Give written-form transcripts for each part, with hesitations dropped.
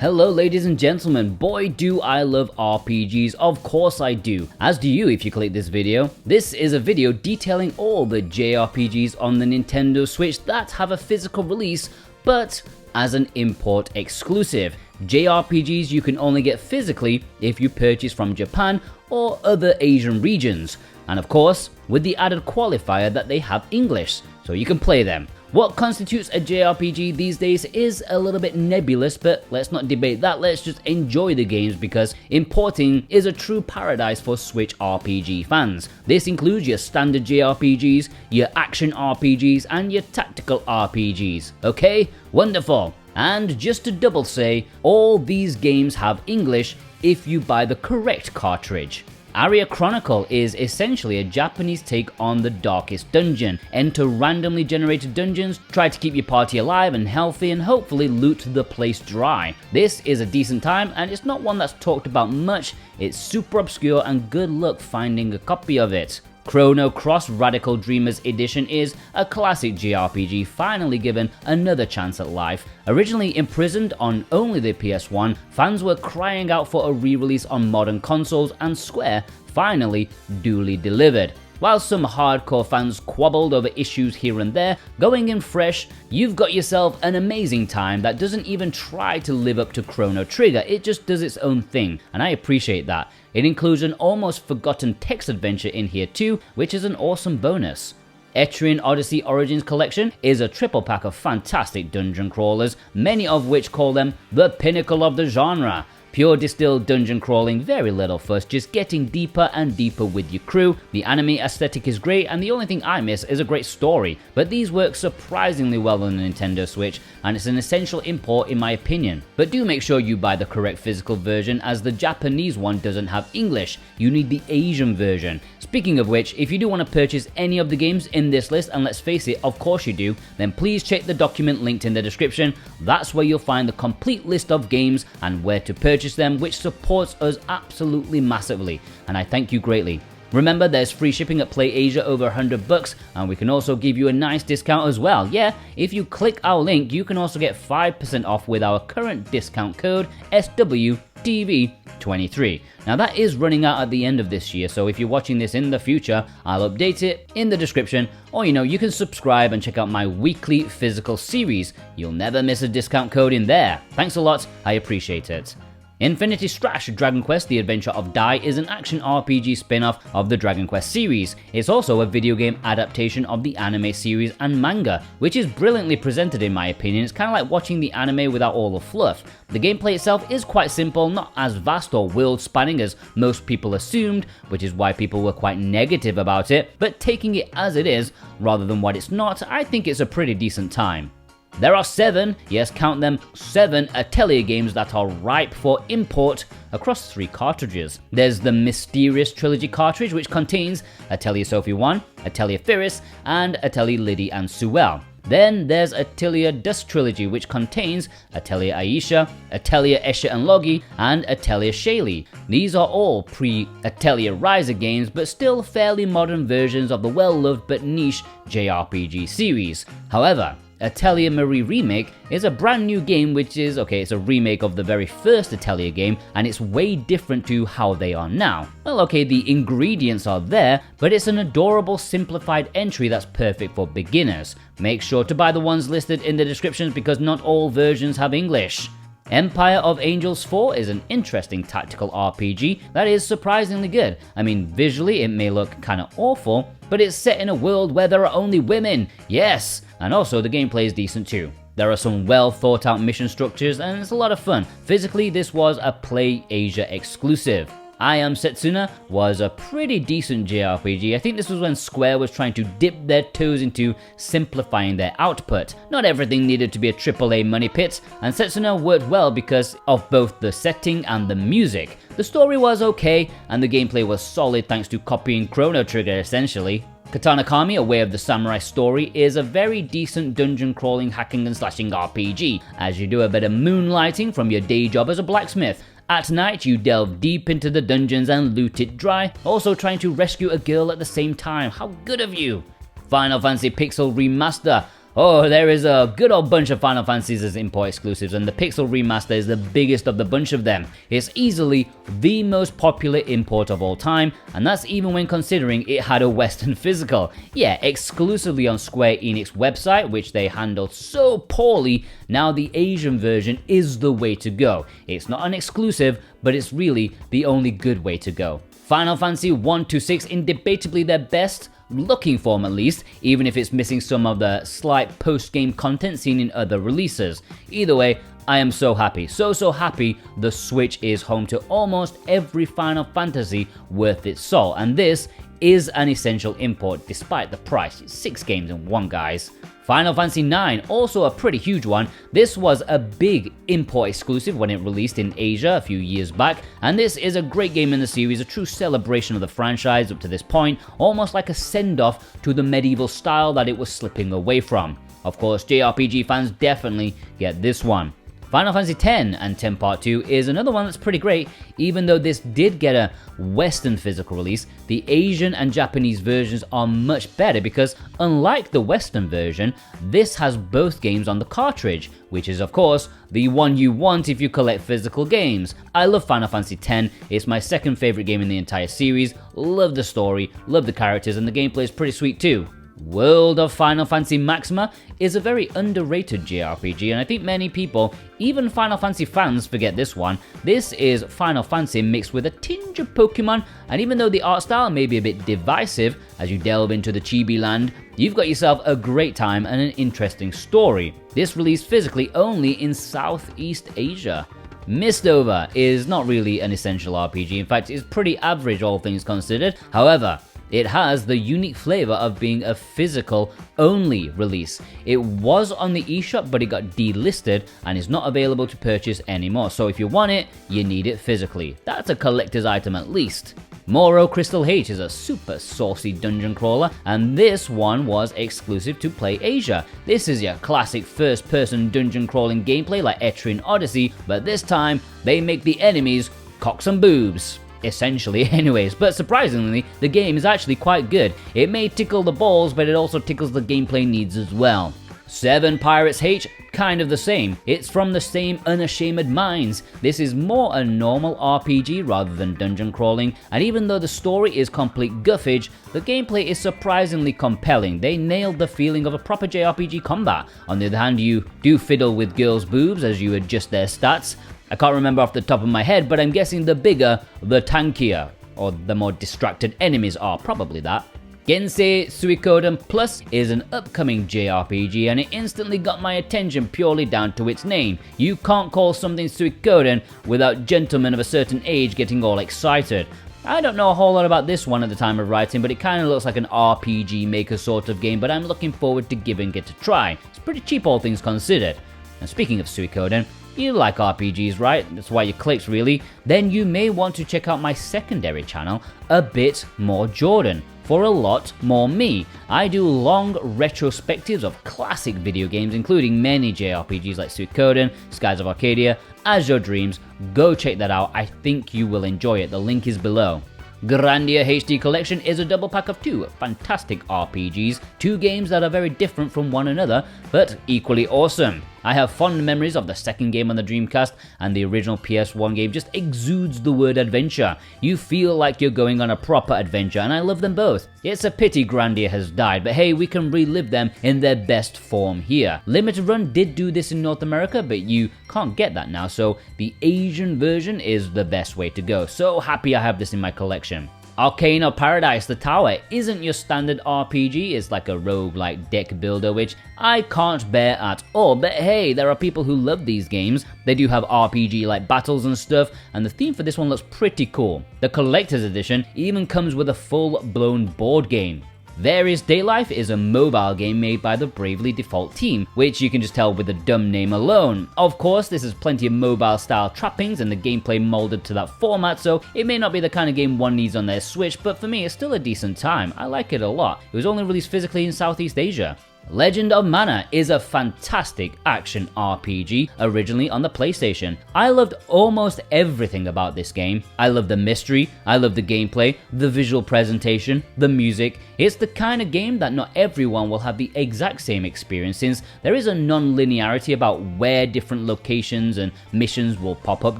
Hello ladies and gentlemen, boy do I love RPGs, of course I do, as do you if you click this video. This is a video detailing all the JRPGs on the Nintendo Switch that have a physical release, but as an import exclusive. JRPGs you can only get physically if you purchase from Japan or other Asian regions, and of course with the added qualifier that they have English, so you can play them. What constitutes a JRPG these days is a little bit nebulous, but let's not debate that, let's just enjoy the games because importing is a true paradise for Switch RPG fans. This includes your standard JRPGs, your action RPGs, and your tactical RPGs. Okay? Wonderful. And just to double say, all these games have English if you buy the correct cartridge. Aria Chronicle is essentially a Japanese take on the Darkest Dungeon. Enter randomly generated dungeons, try to keep your party alive and healthy, and hopefully loot the place dry. This is a decent time, and it's not one that's talked about much. It's super obscure, and good luck finding a copy of it. Chrono Cross Radical Dreamers Edition is a classic JRPG finally given another chance at life. Originally imprisoned on only the PS1, fans were crying out for a re-release on modern consoles, and Square finally duly delivered. While some hardcore fans quabbled over issues here and there, going in fresh, you've got yourself an amazing time that doesn't even try to live up to Chrono Trigger, it just does its own thing, and I appreciate that. It includes an almost forgotten text adventure in here too, which is an awesome bonus. Etrian Odyssey Origins Collection is a triple pack of fantastic dungeon crawlers, many of which call them the pinnacle of the genre. Pure distilled dungeon crawling, very little fuss, just getting deeper and deeper with your crew. The anime aesthetic is great, and the only thing I miss is a great story, but these work surprisingly well on the Nintendo Switch, and it's an essential import in my opinion. But do make sure you buy the correct physical version, as the Japanese one doesn't have English, you need the Asian version. Speaking of which, if you do want to purchase any of the games in this list, and let's face it, of course you do, then please check the document linked in the description. That's where you'll find the complete list of games and where to purchase them, which supports us absolutely massively, and I thank you greatly. Remember, there's free shipping at Play Asia over $100, and we can also give you a nice discount as well. Yeah, if you click our link, you can also get 5% off with our current discount code SWTV23. Now that is running out at the end of this year, so if you're watching this in the future, I'll update it in the description, or you can subscribe and check out my weekly physical series. You'll never miss a discount code in there. Thanks a lot, I appreciate it. Infinity Strash Dragon Quest The Adventure of Dai is an action RPG spin-off of the Dragon Quest series. It's also a video game adaptation of the anime series and manga, which is brilliantly presented in my opinion. It's kind of like watching the anime without all the fluff. The gameplay itself is quite simple, not as vast or world-spanning as most people assumed, which is why people were quite negative about it, but taking it as it is, rather than what it's not, I think it's a pretty decent time. There are 7, yes count them, 7 Atelier games that are ripe for import across 3 cartridges. There's the mysterious Trilogy cartridge, which contains Atelier Sophie 1, Atelier Firis, and Atelier Lydie and Suelle. Then there's Atelier Dust Trilogy, which contains Atelier Aisha, Atelier Escher and Logi, and Atelier Shaylee. These are all pre-Atelier Riser games, but still fairly modern versions of the well-loved but niche JRPG series. However, Atelier Marie Remake is a brand new game which is, it's a remake of the very first Atelier game, and it's way different to how they are now. Well, the ingredients are there, but it's an adorable simplified entry that's perfect for beginners. Make sure to buy the ones listed in the descriptions because not all versions have English. Empire of Angels 4 is an interesting tactical RPG that is surprisingly good. Visually it may look kinda awful, but it's set in a world where there are only women, yes! And also the gameplay is decent too. There are some well thought out mission structures and it's a lot of fun. Physically this was a Play Asia exclusive. Am Setsuna was a pretty decent JRPG. I think this was when Square was trying to dip their toes into simplifying their output. Not everything needed to be a AAA money pit, and Setsuna worked well because of both the setting and the music. The story was okay, and the gameplay was solid thanks to copying Chrono Trigger essentially. Katana Kami, A Way of the Samurai Story, is a very decent dungeon crawling hacking and slashing RPG, as you do a bit of moonlighting from your day job as a blacksmith. At night, you delve deep into the dungeons and loot it dry, also trying to rescue a girl at the same time. How good of you! Final Fantasy Pixel Remaster Oh, there is a good old bunch of Final Fantasies as import exclusives, and the Pixel Remaster is the biggest of the bunch of them. It's easily the most popular import of all time, and that's even when considering it had a Western physical. Yeah, exclusively on Square Enix website, which they handled so poorly. Now the Asian version is the way to go. It's not an exclusive, but it's really the only good way to go. Final Fantasy 1 to 6 indebatably their best looking form, at least, even if it's missing some of the slight post-game content seen in other releases. Either way, I am so happy, so happy the Switch is home to almost every Final Fantasy worth its salt, and this is an essential import despite the price. It's 6 games in one, guys. Final Fantasy IX, also a pretty huge one. This was a big import exclusive when it released in Asia a few years back, and this is a great game in the series, a true celebration of the franchise up to this point, almost like a send-off to the medieval style that it was slipping away from. Of course, JRPG fans definitely get this one. Final Fantasy X and X Part 2 is another one that's pretty great. Even though this did get a Western physical release, the Asian and Japanese versions are much better because, unlike the Western version, this has both games on the cartridge, which is of course the one you want if you collect physical games. I love Final Fantasy X, it's my second favorite game in the entire series, love the story, love the characters, and the gameplay is pretty sweet too. World of Final Fantasy Maxima is a very underrated JRPG, and I think many people, even Final Fantasy fans, forget this one. This is Final Fantasy mixed with a tinge of Pokemon, and even though the art style may be a bit divisive as you delve into the chibi land, you've got yourself a great time and an interesting story. This released physically only in Southeast Asia. Mistover is not really an essential RPG, in fact it's pretty average all things considered. However, it has the unique flavor of being a physical only release. It was on the eShop, but it got delisted and is not available to purchase anymore. So if you want it, you need it physically. That's a collector's item at least. Moero Crystal H is a super saucy dungeon crawler, and this one was exclusive to Play Asia. This is your classic first-person dungeon crawling gameplay like Etrian Odyssey, but this time they make the enemies cocks and boobs. Essentially anyways, but surprisingly, the game is actually quite good. It may tickle the balls, but it also tickles the gameplay needs as well. 7 Pirates H, kind of the same. It's from the same unashamed minds. This is more a normal RPG rather than dungeon crawling, and even though the story is complete guffage, the gameplay is surprisingly compelling. They nailed the feeling of a proper JRPG combat. On the other hand, you do fiddle with girls' boobs as you adjust their stats. I can't remember off the top of my head, but I'm guessing the bigger, the tankier, or the more distracted enemies are, probably that. Gensei Suikoden Plus is an upcoming JRPG, and it instantly got my attention purely down to its name. You can't call something Suikoden without gentlemen of a certain age getting all excited. I don't know a whole lot about this one at the time of writing, but it kind of looks like an RPG maker sort of game, but I'm looking forward to giving it a try. It's pretty cheap all things considered. And speaking of Suikoden, you like RPGs, right? That's why you clicked, really. Then you may want to check out my secondary channel, A Bit More Jordan, for a lot more me. I do long retrospectives of classic video games, including many JRPGs like Suikoden, Skies of Arcadia, As Your Dreams. Go check that out, I think you will enjoy it, the link is below. Grandia HD Collection is a double pack of 2 fantastic RPGs, 2 games that are very different from one another, but equally awesome. I have fond memories of the second game on the Dreamcast, and the original PS1 game just exudes the word adventure. You feel like you're going on a proper adventure, and I love them both. It's a pity Grandia has died, but hey, we can relive them in their best form here. Limited Run did do this in North America, but you can't get that now, so the Asian version is the best way to go. So happy I have this in my collection. Arcane of Paradise the Tower isn't your standard RPG, it's like a roguelike deck builder, which I can't bear at all, but hey, there are people who love these games. They do have RPG-like battles and stuff, and the theme for this one looks pretty cool. The collector's edition even comes with a full-blown board game. There is Daylife is a mobile game made by the Bravely Default team, which you can just tell with the dumb name alone. Of course, this has plenty of mobile style trappings and the gameplay molded to that format, so it may not be the kind of game one needs on their Switch, but for me it's still a decent time. I like it a lot. It was only released physically in Southeast Asia. Legend of Mana is a fantastic action RPG originally on the PlayStation. I loved almost everything about this game. I love the mystery, I love the gameplay, the visual presentation, the music. It's the kind of game that not everyone will have the exact same experience, since there is a non-linearity about where different locations and missions will pop up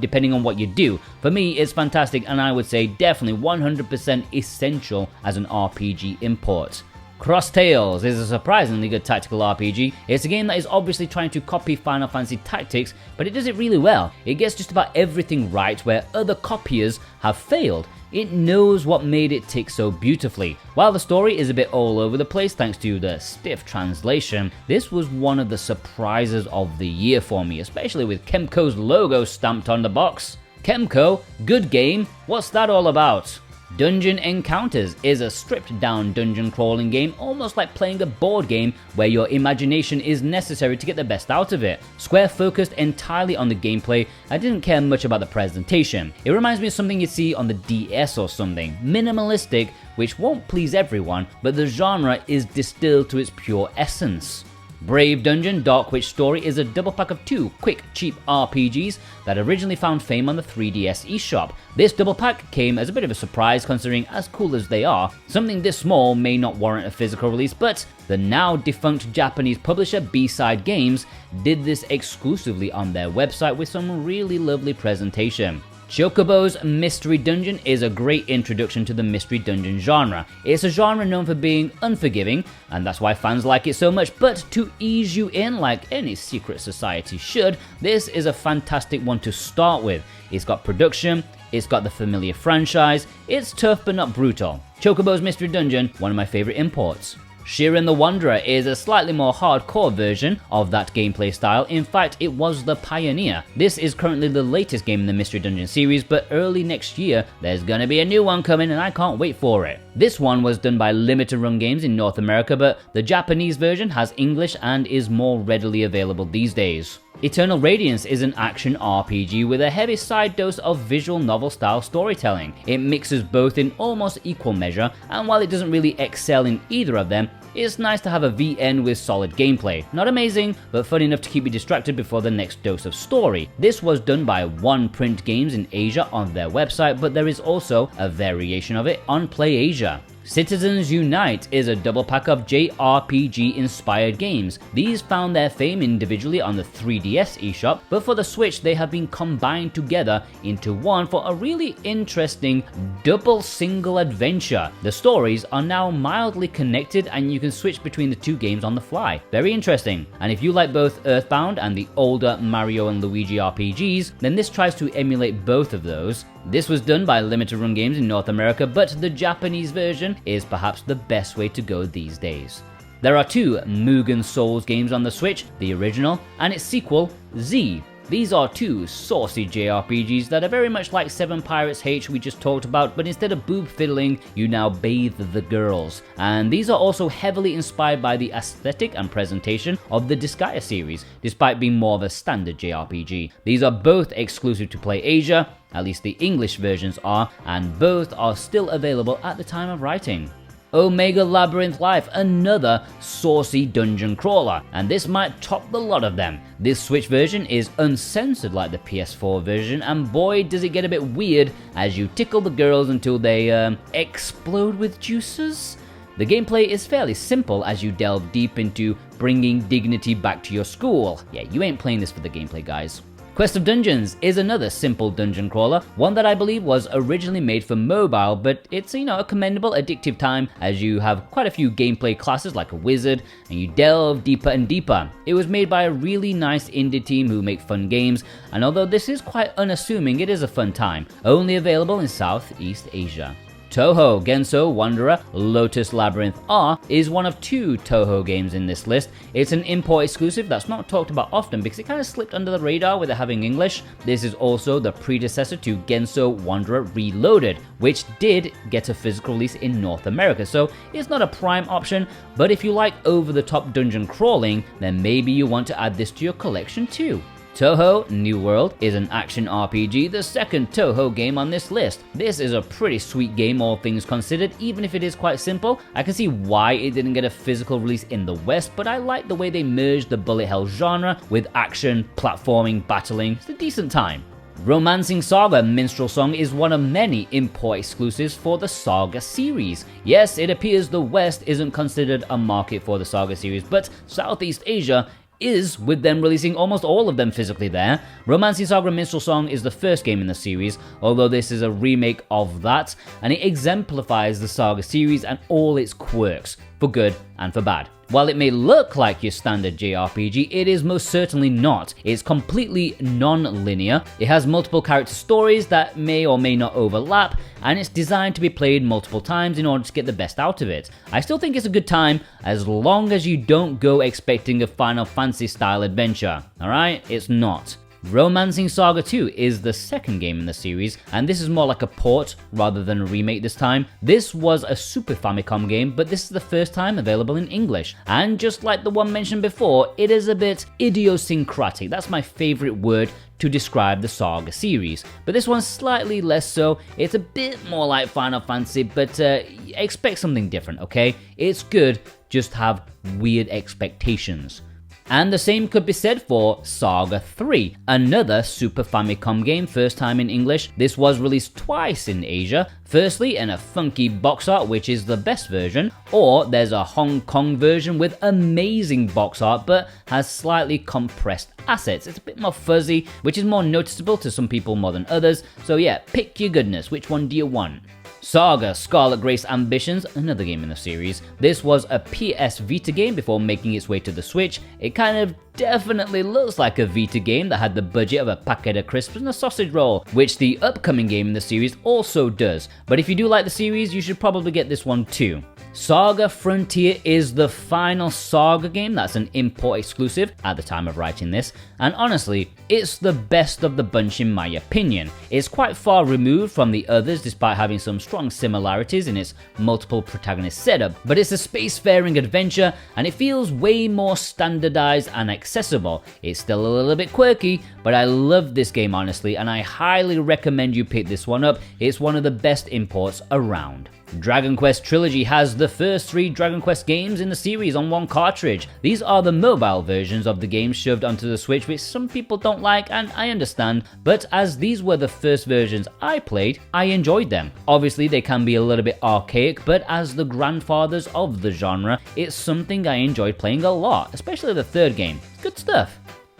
depending on what you do. For me, it's fantastic, and I would say definitely 100% essential as an RPG import. Cross Tales is a surprisingly good tactical RPG. It's a game that is obviously trying to copy Final Fantasy Tactics, but it does it really well. It gets just about everything right where other copiers have failed. It knows what made it tick so beautifully. While the story is a bit all over the place thanks to the stiff translation, this was one of the surprises of the year for me, especially with Kemco's logo stamped on the box. Kemco, good game, what's that all about? Dungeon Encounters is a stripped-down dungeon crawling game, almost like playing a board game where your imagination is necessary to get the best out of it. Square focused entirely on the gameplay. I didn't care much about the presentation. It reminds me of something you'd see on the DS or something. Minimalistic, which won't please everyone, but the genre is distilled to its pure essence. Brave Dungeon Dark Witch Story is a double pack of 2 quick, cheap RPGs that originally found fame on the 3DS eShop. This double pack came as a bit of a surprise considering, as cool as they are, something this small may not warrant a physical release, but the now defunct Japanese publisher B-Side Games did this exclusively on their website with some really lovely presentation. Chocobo's Mystery Dungeon is a great introduction to the mystery dungeon genre. It's a genre known for being unforgiving, and that's why fans like it so much, but to ease you in like any secret society should, this is a fantastic one to start with. It's got production, it's got the familiar franchise, it's tough but not brutal. Chocobo's Mystery Dungeon, one of my favorite imports. Shiren the Wanderer is a slightly more hardcore version of that gameplay style. In fact, it was the pioneer. This is currently the latest game in the Mystery Dungeon series, but early next year, there's gonna be a new one coming and I can't wait for it. This one was done by Limited Run Games in North America, but the Japanese version has English and is more readily available these days. Eternal Radiance is an action RPG with a heavy side dose of visual novel style storytelling. It mixes both in almost equal measure, and while it doesn't really excel in either of them, it's nice to have a VN with solid gameplay. Not amazing, but fun enough to keep you distracted before the next dose of story. This was done by One Print Games in Asia on their website, but there is also a variation of it on Play Asia. Citizens Unite is a double pack of JRPG inspired games. These found their fame individually on the 3DS eShop, but for the Switch they have been combined together into one for a really interesting double single adventure. The stories are now mildly connected and you can switch between the two games on the fly. Very interesting. And if you like both Earthbound and the older Mario and Luigi RPGs, then this tries to emulate both of those. This was done by Limited Run Games in North America, but the Japanese version is perhaps the best way to go these days. There are 2 Mugen Souls games on the Switch, the original and its sequel, Z. These are 2 saucy JRPGs that are very much like Seven Pirates H we just talked about, but instead of boob fiddling, you now bathe the girls. And these are also heavily inspired by the aesthetic and presentation of the Disgaea series, despite being more of a standard JRPG. These are both exclusive to Play Asia, at least the English versions are, and both are still available at the time of writing. Omega Labyrinth Life, another saucy dungeon crawler, and this might top the lot of them. This Switch version is uncensored like the PS4 version, and boy does it get a bit weird as you tickle the girls until they explode with juices. The gameplay is fairly simple as you delve deep into bringing dignity back to your school. Yeah, you ain't playing this for the gameplay, guys. Quest of Dungeons is another simple dungeon crawler, one that I believe was originally made for mobile, but it's, a commendable addictive time as you have quite a few gameplay classes like a wizard, and you delve deeper and deeper. It was made by a really nice indie team who make fun games, and although this is quite unassuming, it is a fun time. Only available in Southeast Asia. Touhou Genso Wanderer Lotus Labyrinth R is one of 2 Touhou games in this list. It's an import exclusive that's not talked about often because it kind of slipped under the radar with it having English. This is also the predecessor to Genso Wanderer Reloaded, which did get a physical release in North America, so it's not a prime option, but if you like over-the-top dungeon crawling, then maybe you want to add this to your collection too. Touhou New World is an action RPG, the second Touhou game on this list. This is a pretty sweet game all things considered, even if it is quite simple. I can see why it didn't get a physical release in the West, but I like the way they merged the bullet hell genre with action, platforming, battling. It's a decent time. Romancing Saga Minstrel Song is one of many import exclusives for the Saga series. Yes, it appears the West isn't considered a market for the Saga series, but Southeast Asia is, with them releasing almost all of them physically there. Romancing Saga Minstrel Song is the first game in the series, although this is a remake of that, and it exemplifies the Saga series and all its quirks, for good and for bad. While it may look like your standard JRPG, it is most certainly not. It's completely non-linear, it has multiple character stories that may or may not overlap, and it's designed to be played multiple times in order to get the best out of it. I still think it's a good time, as long as you don't go expecting a Final Fantasy style adventure, alright? It's not. Romancing Saga 2 is the second game in the series, and this is more like a port rather than a remake this time. This was a Super Famicom game, but this is the first time available in English. And just like the one mentioned before, it is a bit idiosyncratic. That's my favorite word to describe the Saga series. But this one's slightly less so. It's a bit more like Final Fantasy, but expect something different, okay? It's good, just have weird expectations. And the same could be said for Saga 3, another Super Famicom game, first time in English. This was released twice in Asia, firstly in a funky box art, which is the best version, or there's a Hong Kong version with amazing box art but has slightly compressed assets. It's a bit more fuzzy, which is more noticeable to some people more than others, so yeah, pick your goodness, which one do you want? Saga Scarlet Grace Ambitions, another game in the series. This was a PS Vita game before making its way to the Switch. It kind of definitely looks like a Vita game that had the budget of a packet of crisps and a sausage roll, which the upcoming game in the series also does. But if you do like the series, you should probably get this one too. Saga Frontier is the final Saga game that's an import exclusive at the time of writing this, and honestly, it's the best of the bunch in my opinion. It's quite far removed from the others despite having some strong similarities in its multiple protagonist setup, but it's a spacefaring adventure and it feels way more standardized and accessible. It's still a little bit quirky, but I love this game honestly, and I highly recommend you pick this one up. It's one of the best imports around. Dragon Quest Trilogy has the first 3 Dragon Quest games in the series on one cartridge. These are the mobile versions of the games shoved onto the Switch, which some people don't like, and I understand, but as these were the first versions I played, I enjoyed them. Obviously they can be a little bit archaic, but as the grandfathers of the genre, it's something I enjoyed playing a lot, especially the third game. Good stuff.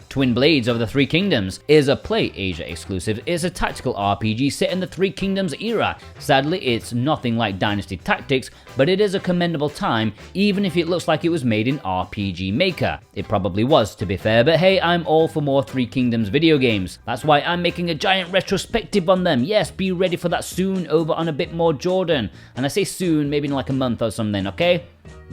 Twin Blades of the Three Kingdoms is a Play Asia exclusive. It's a tactical RPG set in the Three Kingdoms era. Sadly, it's nothing like Dynasty Tactics, but it is a commendable time, even if it looks like it was made in RPG Maker. It probably was, to be fair, but hey, I'm all for more Three Kingdoms video games. That's why I'm making a giant retrospective on them. Yes, be ready for that soon over on A Bit More Jordan. And I say soon, maybe in like a month or something, okay?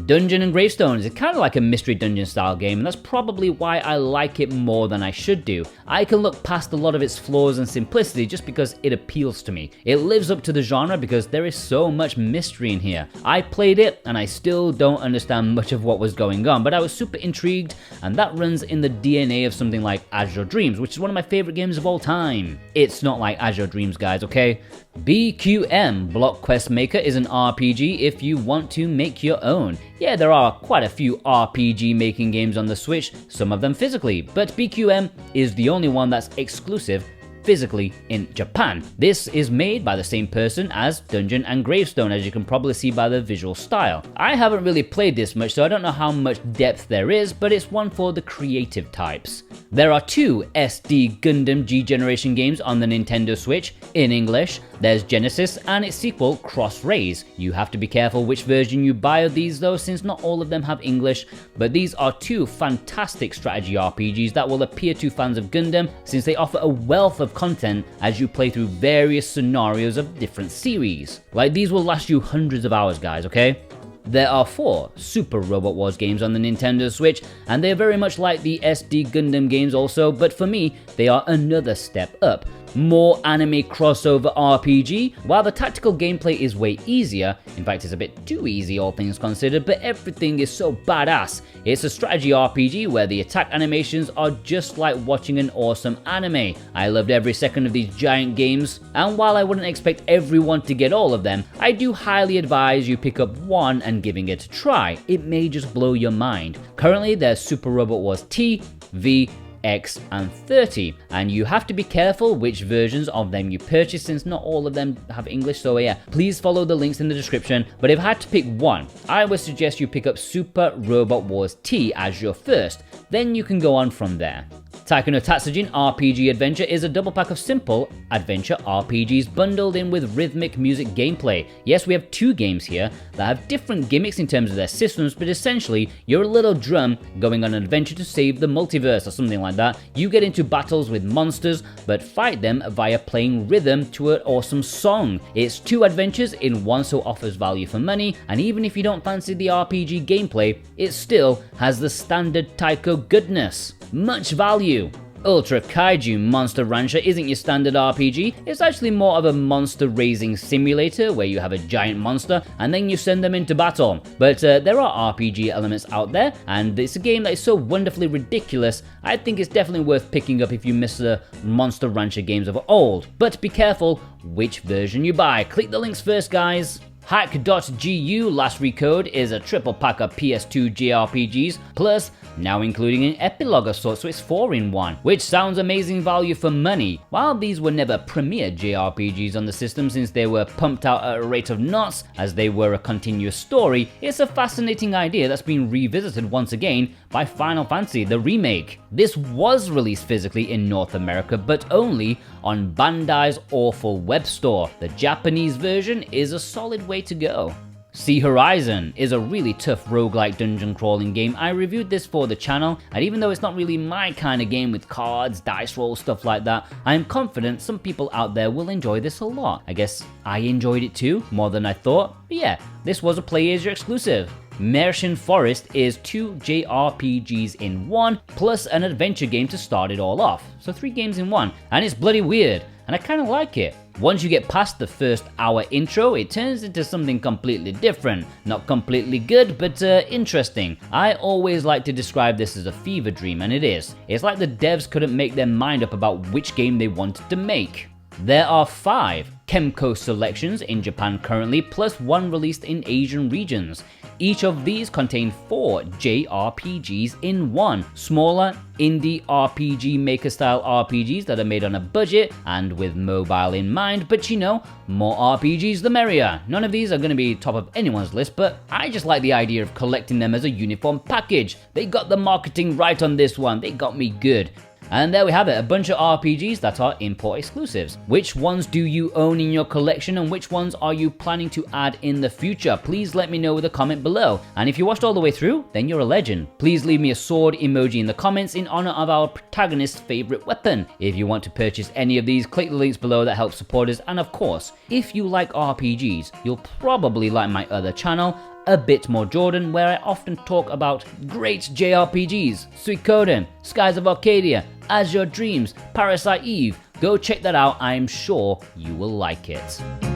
Dungeon and Gravestone is kind of like a mystery dungeon style game, and that's probably why I like it more than I should do. I can look past a lot of its flaws and simplicity just because it appeals to me. It lives up to the genre because there is so much mystery in here. I played it and I still don't understand much of what was going on, but I was super intrigued, and that runs in the DNA of something like Azure Dreams, which is one of my favorite games of all time. It's not like Azure Dreams, guys, okay? BQM, Block Quest Maker, is an RPG if you want to make your own. Yeah, there are quite a few RPG making games on the Switch, some of them physically, but BQM is the only one that's exclusive physically in Japan. This is made by the same person as Dungeon and Gravestone, as you can probably see by the visual style. I haven't really played this much, so I don't know how much depth there is, but it's one for the creative types. There are 2 SD Gundam G Generation games on the Nintendo Switch in English. There's Genesis and its sequel Cross Rays. You have to be careful which version you buy of these though, since not all of them have English, but these are 2 fantastic strategy RPGs that will appeal to fans of Gundam, since they offer a wealth of content as you play through various scenarios of different series. Like, these will last you hundreds of hours, guys, okay? There are 4 Super Robot Wars games on the Nintendo Switch, and they're very much like the SD Gundam games also, but for me, they are another step up. more anime crossover RPG. While the tactical gameplay is way easier, in fact it's a bit too easy all things considered, but everything is so badass. It's a strategy RPG where the attack animations are just like watching an awesome anime. I loved every second of these giant games, and while I wouldn't expect everyone to get all of them, I do highly advise you pick up one and giving it a try. It may just blow your mind. Currently there's Super Robot Wars T, V, X, and 30, and you have to be careful which versions of them you purchase since not all of them have English, so yeah, please follow the links in the description. But if I had to pick one, I would suggest you pick up Super Robot Wars T as your first, then you can go on from there. Taiko no Tatsujin RPG Adventure is a double pack of simple adventure RPGs bundled in with rhythmic music gameplay. Yes, we have two games here that have different gimmicks in terms of their systems, but essentially you're a little drum going on an adventure to save the multiverse or something like that. You get into battles with monsters, but fight them via playing rhythm to an awesome song. It's two adventures in one, so offers value for money, and even if you don't fancy the RPG gameplay, it still has the standard Taiko goodness. Much value. Ultra Kaiju Monster Rancher isn't your standard RPG, it's actually more of a monster raising simulator where you have a giant monster and then you send them into battle. But there are RPG elements out there, and it's a game that is so wonderfully ridiculous, I think it's definitely worth picking up if you miss the Monster Rancher games of old. But be careful which version you buy. Click the links first, guys. Hack.gu Last Recode is a triple pack of PS2 JRPGs, plus now including an epilogue of sorts, so it's 4 in 1, which sounds amazing value for money. While these were never premier JRPGs on the system since they were pumped out at a rate of knots as they were a continuous story, it's a fascinating idea that's been revisited once again by Final Fantasy, the remake. This was released physically in North America, but only on Bandai's awful web store. The Japanese version is a solid way to go. Sea Horizon is a really tough roguelike dungeon crawling game. I reviewed this for the channel, and even though it's not really my kind of game with cards, dice rolls, stuff like that, I am confident some people out there will enjoy this a lot. I guess I enjoyed it too, more than I thought, but yeah, this was a PlayAsia exclusive. Marchen Forest is 2 JRPGs in 1, plus an adventure game to start it all off. So 3 games in 1, and it's bloody weird, and I kind of like it. Once you get past the first hour intro, it turns into something completely different. Not completely good, but interesting. I always like to describe this as a fever dream, and it is. It's like the devs couldn't make their mind up about which game they wanted to make. There are 5 Kemco Selections in Japan currently, plus 1 released in Asian regions. Each of these contain 4 JRPGs in 1. Smaller, indie RPG maker style RPGs that are made on a budget and with mobile in mind, but you know, more RPGs the merrier. None of these are going to be top of anyone's list, but I just like the idea of collecting them as a uniform package. They got the marketing right on this one, they got me good. And there we have it, a bunch of RPGs that are import exclusives. Which ones do you own in your collection, and which ones are you planning to add in the future? Please let me know with a comment below. And if you watched all the way through, then you're a legend. Please leave me a sword emoji in the comments in honor of our protagonist's favorite weapon. If you want to purchase any of these, click the links below that help support us. And of course, if you like RPGs, you'll probably like my other channel, A Bit More Jordan, where I often talk about great JRPGs, Suikoden, Skies of Arcadia, As Your Dreams, Parasite Eve. Go check that out, I'm sure you will like it.